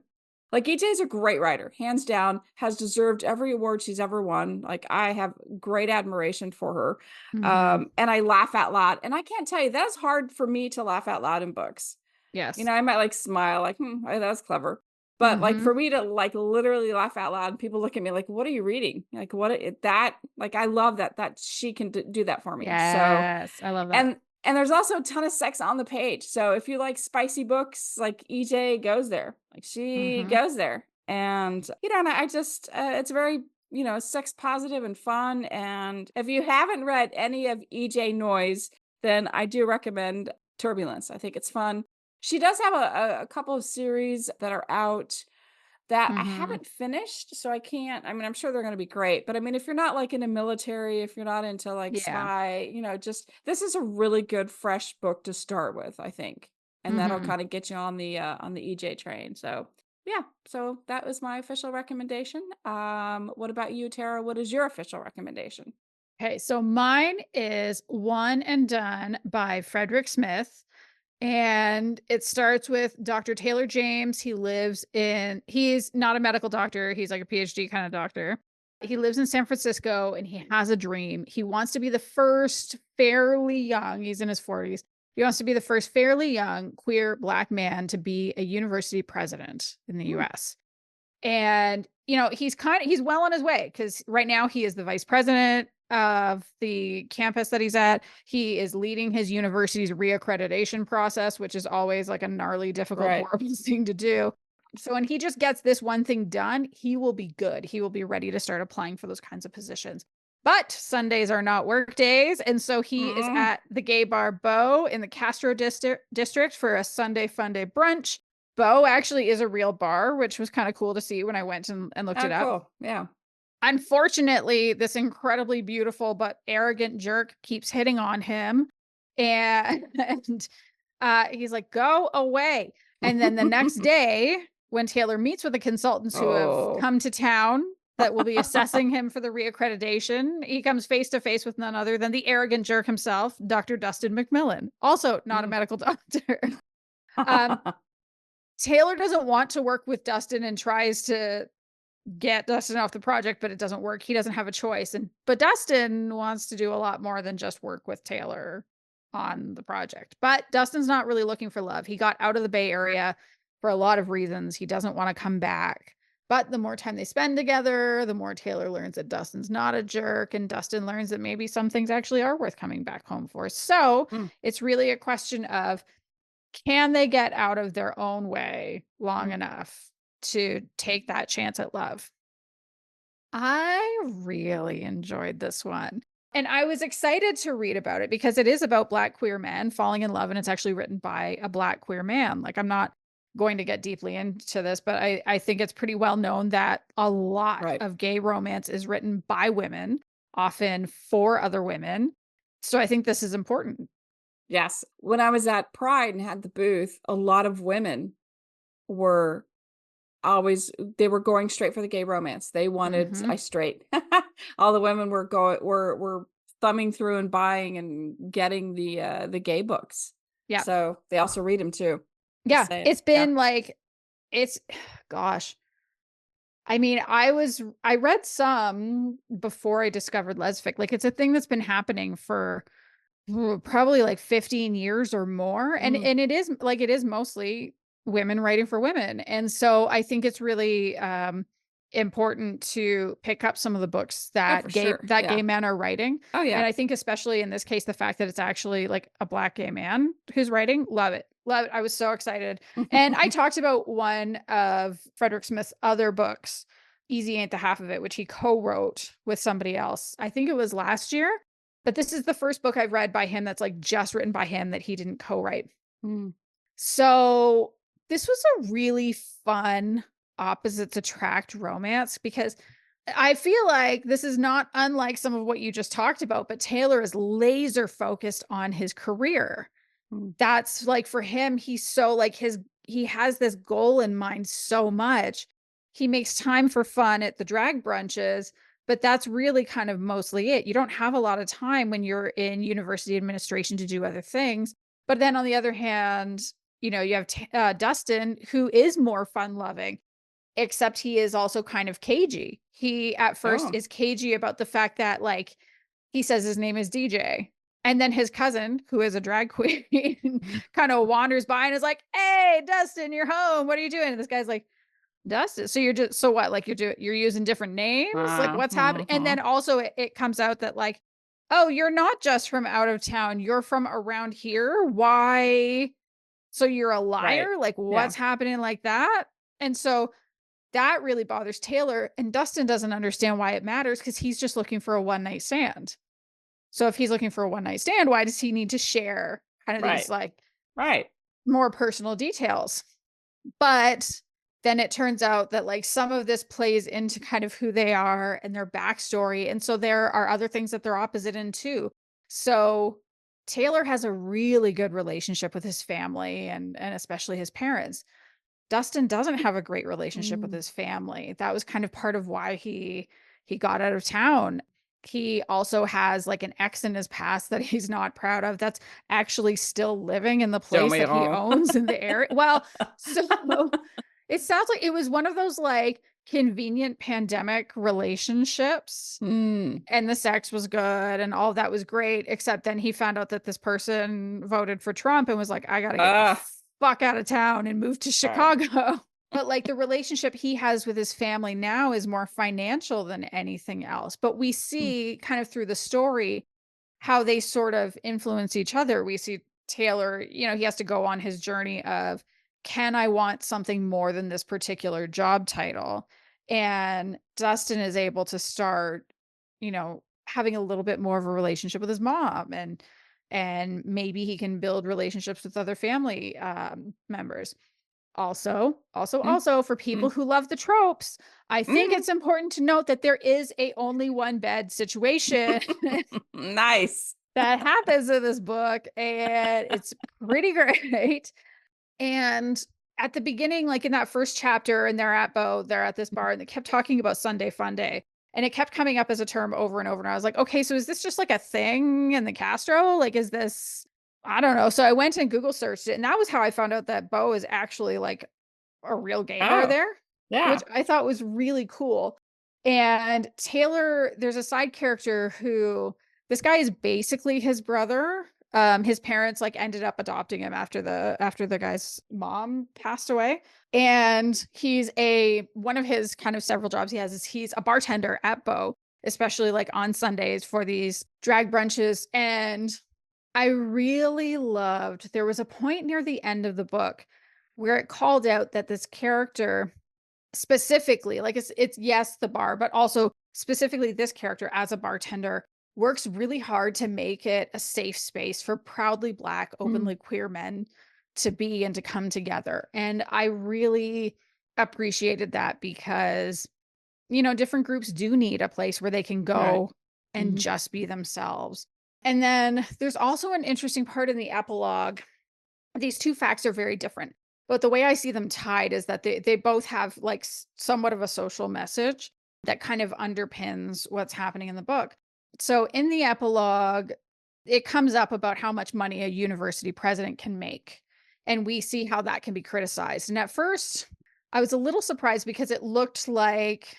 Like EJ is a great writer, hands down, has deserved every award she's ever won. Like I have great admiration for her. Mhm. And I laugh out loud. And I can't tell you, that's hard for me to laugh out loud in books. You Yes. know, I might like smile like, that was clever. But like Mhm. for me to like literally laugh out loud and people look at me like, what are you reading? Like that, like, I love that she can do that for me. So, Yes, I love that. and, and there's also a ton of sex on the page. So if you like spicy books, like EJ goes there, like she Mhm. goes there. And, and I just, it's very, sex positive and fun. And if you haven't read any of EJ Noyes, then I do recommend Turbulence. I think it's fun. She does have a couple of series that are out that I Mhm. haven't finished, so I can't. I mean, I'm sure they're gonna be great, but I mean, if you're not like in the military, if you're not into like Yeah. spy, just this is a really good fresh book to start with, I think. And that'll Mhm. kind of get you on the EJ train. So yeah, so that was my official recommendation. What about you, Tara? What is your official recommendation? Okay, so mine is One and Done by Frederick Smith. And it starts with Dr. Taylor James. He's not a medical doctor, he's like a PhD kind of doctor. He lives in San Francisco and he has a dream. He wants to be the first fairly young, he's in his 40s. He wants to be the first fairly young queer black man to be a university president in the Hmm, US. And, he's well on his way because right now he is the vice president of the campus that he's at. He is leading his university's reaccreditation process, which is always like a gnarly, difficult, right. horrible thing to do. So when he just gets this one thing done, he will be good. He will be ready to start applying for those kinds of positions. But Sundays are not work days. And so he is Mm, at the gay bar Beau in the Castro district for a Sunday fun day brunch. Beau actually is a real bar, which was kind of cool to see when I went and looked oh, it up. cool. Yeah. Unfortunately, this incredibly beautiful but arrogant jerk keeps hitting on him. And, he's like, go away. And then the next day, when Taylor meets with the consultants who have Oh. come to town that will be assessing him for the reaccreditation, he comes face to face with none other than the arrogant jerk himself, Dr. Dustin McMillan, also not a Mm. medical doctor. Um, Taylor doesn't want to work with Dustin and tries to get Dustin off the project, but it doesn't work. He doesn't have a choice. But Dustin wants to do a lot more than just work with Taylor on the project. But Dustin's not really looking for love. He got out of the Bay Area for a lot of reasons. He doesn't want to come back. But the more time they spend together, the more Taylor learns that Dustin's not a jerk, and Dustin learns that maybe some things actually are worth coming back home for. So Mm, it's really a question of, can they get out of their own way long mm. enough to take that chance at love? I really enjoyed this one. And I was excited to read about it because it is about Black queer men falling in love, and it's actually written by a Black queer man. Like, I'm not going to get deeply into this, but I think it's pretty well known that a lot Right. of gay romance is written by women, often for other women. So I think this is important. Yes. When I was at Pride and had the booth, a lot of women were always they were going straight for the gay romance. They wanted Hmm. I straight. All the women were thumbing through and buying and getting the gay books. Yeah. So they also read them too. Just Yeah. saying. It's Yeah. been like, it's, gosh, I mean, I read some before I discovered lesfic. Like, it's a thing that's been happening for probably like 15 years or more. And Mm, and it is mostly women writing for women. And so I think it's really important to pick up some of the books oh, for sure. that Yeah. gay men are writing. Oh yeah. And I think especially in this case, the fact that it's actually like a Black gay man who's writing, love it. Love it. I was so excited. And I talked about one of Frederick Smith's other books, Easy Ain't the Half of It, which he co-wrote with somebody else. I think it was last year, but this is the first book I've read by him that's like just written by him that he didn't co-write. Mm, So this was a really fun opposites attract romance because I feel like this is not unlike some of what you just talked about, but Taylor is laser focused on his career. mm, That's like, for him, he's so like, he has this goal in mind so much. he makes time for fun at the drag brunches, but that's really kind of mostly it. You don't have a lot of time when you're in university administration to do other things. But then on the other hand, you have Dustin, who is more fun loving, except he is also kind of cagey. He at first Oh. is cagey about the fact that, like, he says his name is DJ. And then his cousin, who is a drag queen, kind of wanders by and is like, "Hey, Dustin, you're home. What are you doing?" And this guy's like, "Dustin, so you're just so what? Like you're using different names? Like what's happening?" And Mhm. then also it comes out that, like, "Oh, you're not just from out of town. You're from around here. Why? So you're a Right. liar? Like Yeah. what's happening like that?" And so that really bothers Taylor, and Dustin doesn't understand why it matters because he's just looking for a one night stand. So if he's looking for a one night stand, why does he need to share kind of these Right. like Right. more personal details? But then it turns out that, like, some of this plays into kind of who they are and their backstory. And so there are other things that they're opposite in too. So Taylor has a really good relationship with his family and especially his parents. Dustin doesn't have a great relationship with Mm. his family. That was kind of part of why he got out of town. He also has, like, an ex in his past that he's not proud of that's actually still living in the Show place me that he all. owns in the area. Well, so it sounds like it was one of those, like, convenient pandemic relationships, Mm. and the sex was good and all of that was great, except then he found out that this person voted for Trump and was like, "I gotta get the Ah. fuck out of town," and move to Right. Chicago. But, like, the relationship he has with his family now is more financial than anything else, but we Mm. see kind of through the story how they sort of influence each other. We see Taylor, he has to go on his journey of, can I want something more than this particular job title? And Dustin is able to start, having a little bit more of a relationship with his mom, and maybe he can build relationships with other family members. Mm. Also, for people Mm. who love the tropes, I think Mm. it's important to note that there is a only one bed situation Nice. that happens in this book, and it's pretty great. And at the beginning, like in that first chapter, and they're at this bar, and they kept talking about Sunday Fun Day. And it kept coming up as a term over and over. And I was like, okay, so is this just like a thing in the Castro? Like, is this, I don't know. So I went and Google searched it. And that was how I found out that Bo is actually like a real gay bar Oh, there, which yeah. I thought was really cool. And Taylor, there's a side character who, this guy is basically his brother. His parents like ended up adopting him after the guy's mom passed away. And he's a one of his kind of several jobs he has is he's a bartender at Bo, especially like on Sundays for these drag brunches. And I really loved, there was a point near the end of the book where it called out that this character specifically, like, it's yes, the bar, but also specifically this character as a bartender works really hard to make it a safe space for proudly Black, Mm. openly queer men to be and to come together. And I really appreciated that because, different groups do need a place where they can Right. go and Mhm. just be themselves. And then there's also an interesting part in the epilogue. These two facts are very different, but the way I see them tied is that they both have like somewhat of a social message that kind of underpins what's happening in the book. So in the epilogue, it comes up about how much money a university president can make. And we see how that can be criticized. And at first, I was a little surprised because it looked like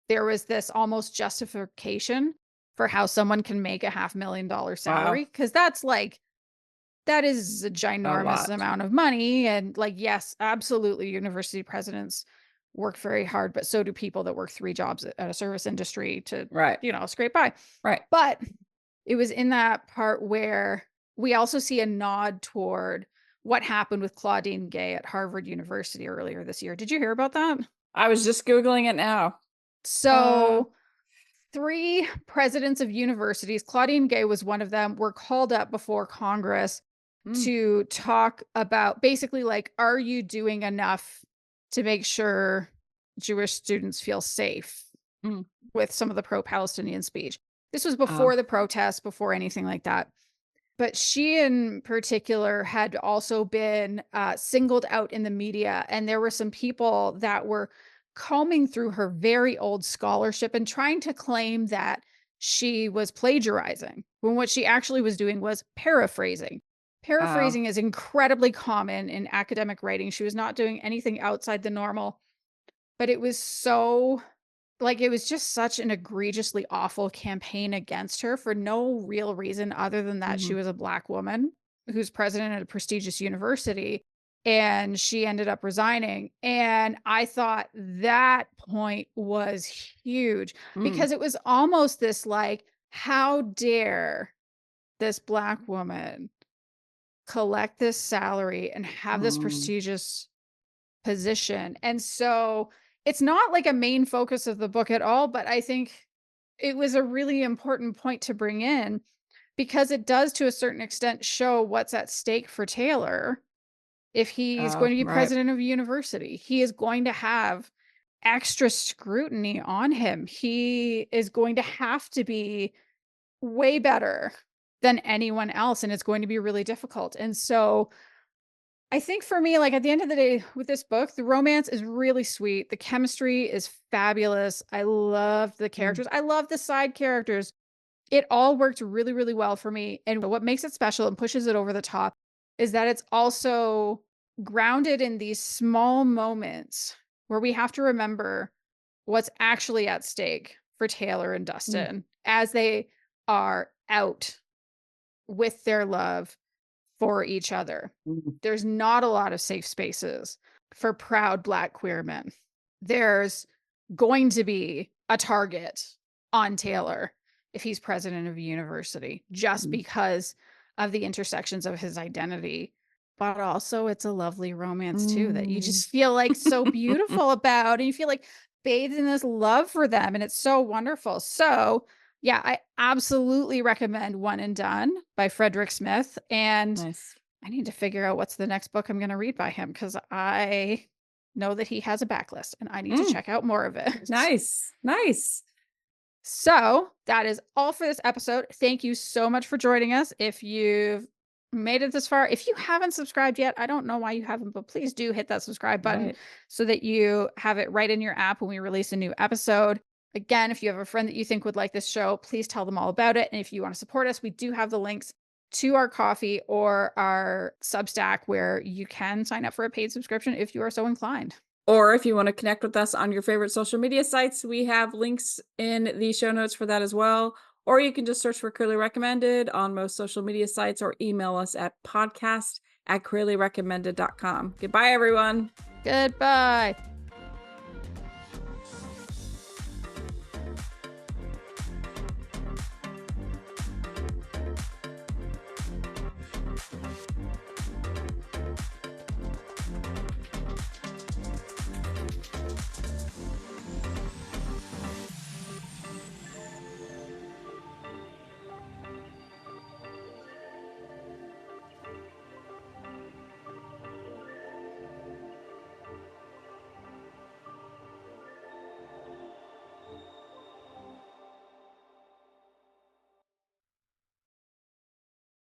there was this almost justification for how someone can make a $500,000 Wow. salary. Cause that's like, that is a A ginormous lot. amount of money, and, like, yes, absolutely, university presidents work very hard, but so do people that work 3 jobs at a service industry to, Right. scrape by. Right. But it was in that part where we also see a nod toward what happened with Claudine Gay at Harvard University earlier this year. Did you hear about that? I was just Googling it now. Uh, So 3 presidents of universities, Claudine Gay was one of them, were called up before Congress mm. to talk about basically like, are you doing enough to make sure Jewish students feel safe Mm. with some of the pro-Palestinian speech? This was Oh. before the protests, before anything like that. But she in particular had also been singled out in the media. And there were some people that were combing through her very old scholarship and trying to claim that she was plagiarizing when what she actually was doing was paraphrasing. Oh. Paraphrasing is incredibly common in academic writing. She was not doing anything outside the normal, but it was so like, it was just such an egregiously awful campaign against her for no real reason other than that she Mhm. was a Black woman who's president at a prestigious university, and she ended up resigning, and I thought that point was huge Mm. because it was almost this, like, how dare this Black woman collect this salary and have this Mm. prestigious position, and so it's not like a main focus of the book at all, but I think it was a really important point to bring in because it does, to a certain extent, show what's at stake for Taylor if he's Oh, going to be right. president of a university. He is going to have extra scrutiny on him. He is going to have to be way better than anyone else, and it's going to be really difficult, and so I think for me, like, at the end of the day with this book, the romance is really sweet. The chemistry is fabulous. I love the Mm. characters. I love the side characters. It all worked really, really well for me. And what makes it special and pushes it over the top is that it's also grounded in these small moments where we have to remember what's actually at stake for Taylor and Mm. Dustin as they are out with their love for each other. Mm. There's not a lot of safe spaces for proud Black queer men. There's going to be a target on Taylor if he's president of a university just Mm. because of the intersections of his identity. But also, it's a lovely romance too that you Mm. just feel like so beautiful about, and you feel like bathed in this love for them, and it's so wonderful. So, yeah, I absolutely recommend One and Done by Frederick Smith. And Nice. I need to figure out what's the next book I'm gonna read by him because I know that he has a backlist and I need to Mm. check out more of it. Nice. Nice. So that is all for this episode. Thank you so much for joining us. If you've made it this far, if you haven't subscribed yet, I don't know why you haven't, but please do hit that subscribe button Right. so that you have it right in your app when we release a new episode. Again, if you have a friend that you think would like this show, please tell them all about it. And if you want to support us, we do have the links to our coffee or our Substack where you can sign up for a paid subscription if you are so inclined. Or if you want to connect with us on your favorite social media sites, we have links in the show notes for that as well. Or you can just search for Clearly Recommended on most social media sites or email us at podcast@clearlyrecommended.com. Goodbye, everyone. Goodbye.